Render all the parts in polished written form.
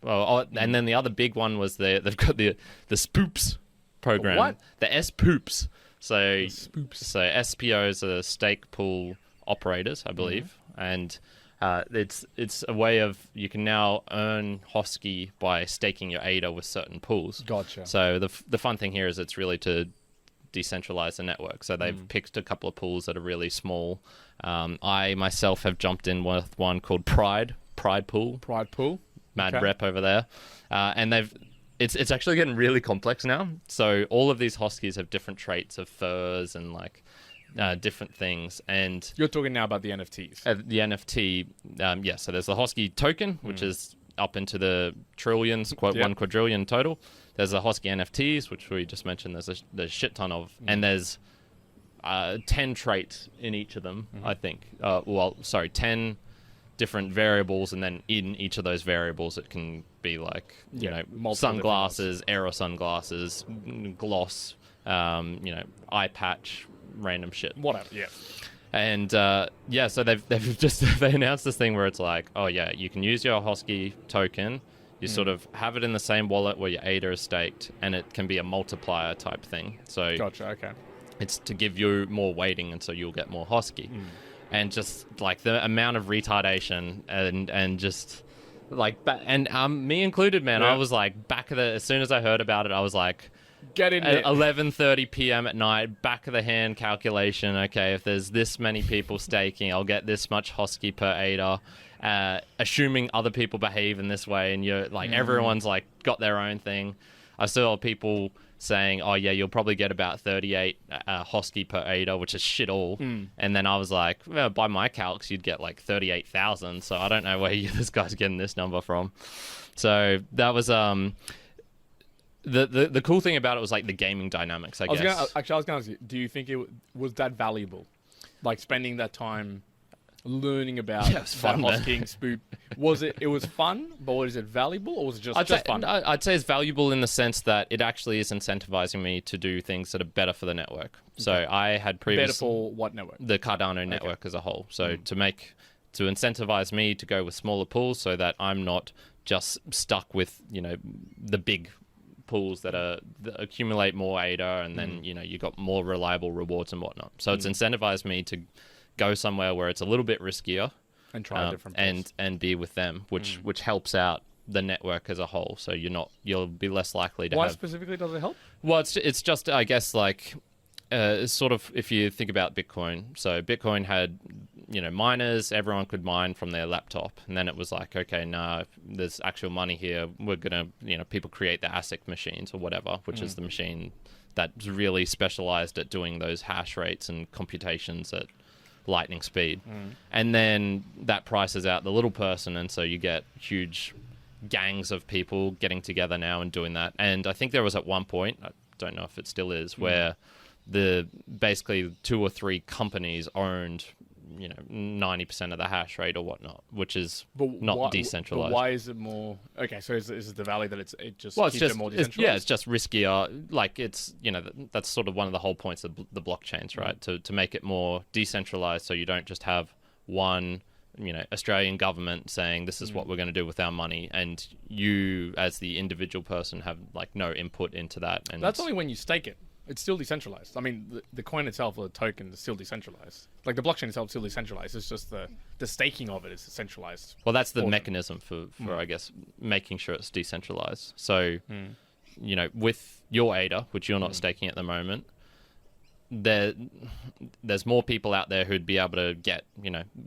And then the other big one was they've got the Spoops program. What? The S-Poops. So SPOs are stake pool operators, I believe. And it's a way of, you can now earn HOSKY by staking your ADA with certain pools. Gotcha. So the fun thing here is it's really to decentralize the network. So they've picked a couple of pools that are really small. I myself have jumped in with one called Pride Pool. Pride Pool. Mad rep over there. And it's actually getting really complex now. So all of these HOSKYs have different traits of furs and like different things. And You're talking now about the NFTs. the NFT, so there's the HOSKY token, which is up into the trillions, 1 quadrillion total. There's the HOSKY NFTs, which we just mentioned. There's a shit ton of, and there's 10 traits in each of them. I think. 10 different variables, and then in each of those variables, it can be like sunglasses, aero sunglasses, gloss, eye patch, random shit. Whatever. Yeah. And so they announced this thing where it's like, oh yeah, you can use your HOSKY token. You sort of have it in the same wallet where your ADA is staked, and it can be a multiplier type thing. So Gotcha, okay. It's to give you more weighting, and so you'll get more HOSKY. And just like the amount of retardation and just like, and me included, man. I was like, as soon as I heard about it, I was like, get in at there. 11:30 p.m. at night, back of the hand calculation. Okay, if there's this many people staking, I'll get this much HOSKY per ADA. Assuming other people behave in this way, and you're like, everyone's like got their own thing. I saw people saying, oh yeah, you'll probably get about 38 HOSKY per ADA, which is shit all. And then I was like, well, by my calcs, you'd get like 38,000. So I don't know where this guy's getting this number from. So that was the cool thing about it was like the gaming dynamics, I guess. I was going to ask you, do you think it was that valuable? Like spending that time learning about it was fun, HOSKYing, spoop. It was fun, but was it valuable, or was it just fun? I'd say it's valuable in the sense that it actually is incentivizing me to do things that are better for the network. So I had previously... Better for what network? The Cardano network as a whole. So to incentivize me to go with smaller pools so that I'm not just stuck with, the big pools that accumulate more ADA, and then, you got more reliable rewards and whatnot. So it's incentivized me to go somewhere where it's a little bit riskier and try a different place. and be with them, which helps out the network as a whole. So you'll be less likely to Why specifically does it help? Well, it's just, I guess, like sort of, if you think about Bitcoin. So Bitcoin had miners, everyone could mine from their laptop, and then it was like, okay, if there's actual money here, we're gonna people create the ASIC machines or whatever, which is the machine that's really specialized at doing those hash rates and computations at lightning speed. And then that prices out the little person, and so you get huge gangs of people getting together now and doing that. And I think there was at one point, I don't know if it still is, where basically 2 or 3 companies owned 90% of the hash rate or whatnot, which is not decentralized. But why is it more... Okay, so is it the value that it just keeps it more decentralized? It's just riskier. Like, it's, that's sort of one of the whole points of the blockchains, right? To make it more decentralized, so you don't just have one, Australian government saying this is what we're going to do with our money, and you as the individual person have like no input into that. And that's only when you stake it. It's still decentralized. I mean, the coin itself or the token is still decentralized. Like the blockchain itself is still decentralized. It's just the staking of it is centralized. Well, that's the mechanism for I guess, making sure it's decentralized. So, with your ADA, which you're not staking at the moment, there's more people out there who'd be able to get,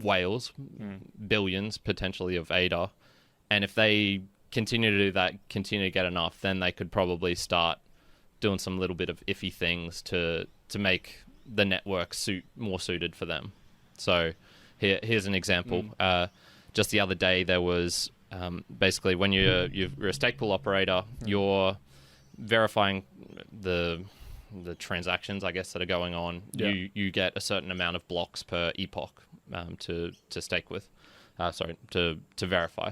whales, billions potentially of ADA. And if they continue to do that, continue to get enough, then they could probably start doing some little bit of iffy things to make the network more suited for them. So here's an example. Just the other day, there was basically when you're a stake pool operator, you're verifying the transactions, I guess, that are going on. You get a certain amount of blocks per epoch to stake with. To verify.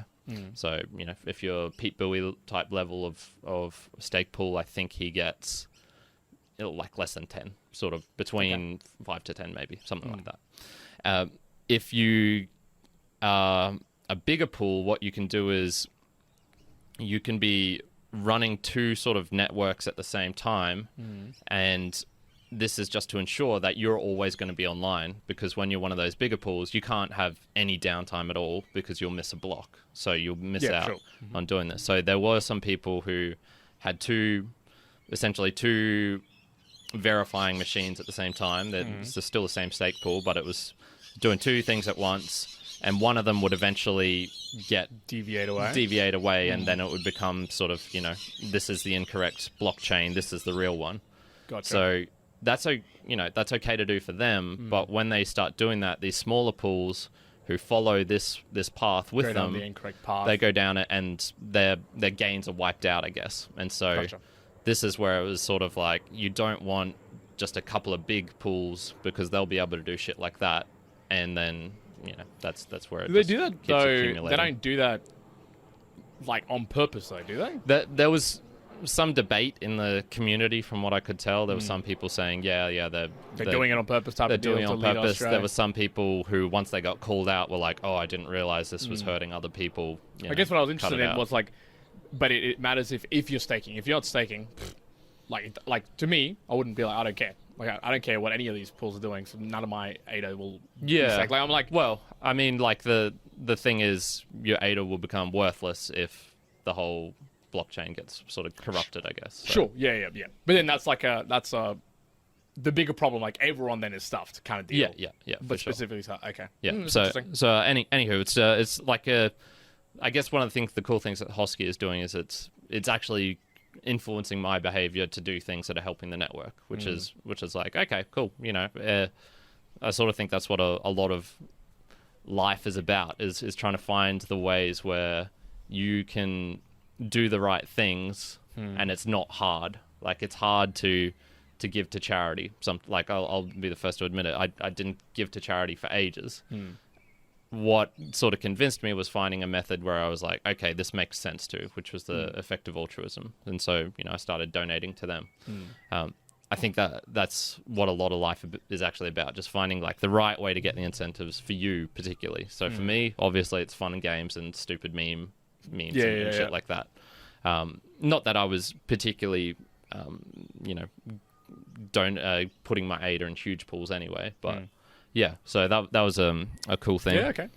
So, if you're Pete Bowie type level of stake pool, I think he gets like less than 10, sort of between 5 to 10, maybe, something like that. If you are a bigger pool, what you can do is you can be running two sort of networks at the same time, and this is just to ensure that you're always going to be online, because when you're one of those bigger pools, you can't have any downtime at all because you'll miss a block. So you'll miss out on doing this. So there were some people who had essentially two verifying machines at the same time. It's still the same stake pool, but it was doing two things at once, and one of them would eventually deviate away, and then it would become sort of, this is the incorrect blockchain, this is the real one. Gotcha. So that's okay to do for them, but when they start doing that, these smaller pools who follow this path with them, the incorrect path. They go down it, and their gains are wiped out, I guess. And so this is where it was sort of like, you don't want just a couple of big pools, because they'll be able to do shit like that, and then that's where it do they do that keeps though? accumulating. They don't do that like on purpose though, do they? There was some debate in the community, from what I could tell. There were some people saying, they're doing it on purpose. They're doing it on purpose. There were some people who, once they got called out, were like, "Oh, I didn't realize this was hurting other people." I guess what I was interested in was like, but it matters if you're staking. If you're not staking, like to me, I wouldn't be like, I don't care. Like I don't care what any of these pools are doing. So none of my ADA will. Yeah. Like I'm like, well, I mean, like the thing is, your ADA will become worthless if the whole blockchain gets sort of corrupted, I guess. So. Sure. Yeah. But then that's the bigger problem. Like everyone then is stuffed kind of deal. Yeah. But specifically, okay. Yeah. Anywho, it's like I guess one of the cool things that HOSKY is doing is it's actually influencing my behavior to do things that are helping the network, which is like, okay, cool. I sort of think that's what a lot of life is about, is trying to find the ways where you can do the right things, and it's not hard. Like, it's hard to give to charity. I'll be the first to admit it. I didn't give to charity for ages. What sort of convinced me was finding a method where I was like, okay, this makes sense too, which was the effective altruism. And so, I started donating to them. I think that's what a lot of life is actually about, just finding like the right way to get the incentives for you particularly. So for me, obviously it's fun and games and stupid memes and shit like that. Not that I was particularly, putting my ADA in huge pools anyway, but yeah, so that was a cool thing. Yeah, okay.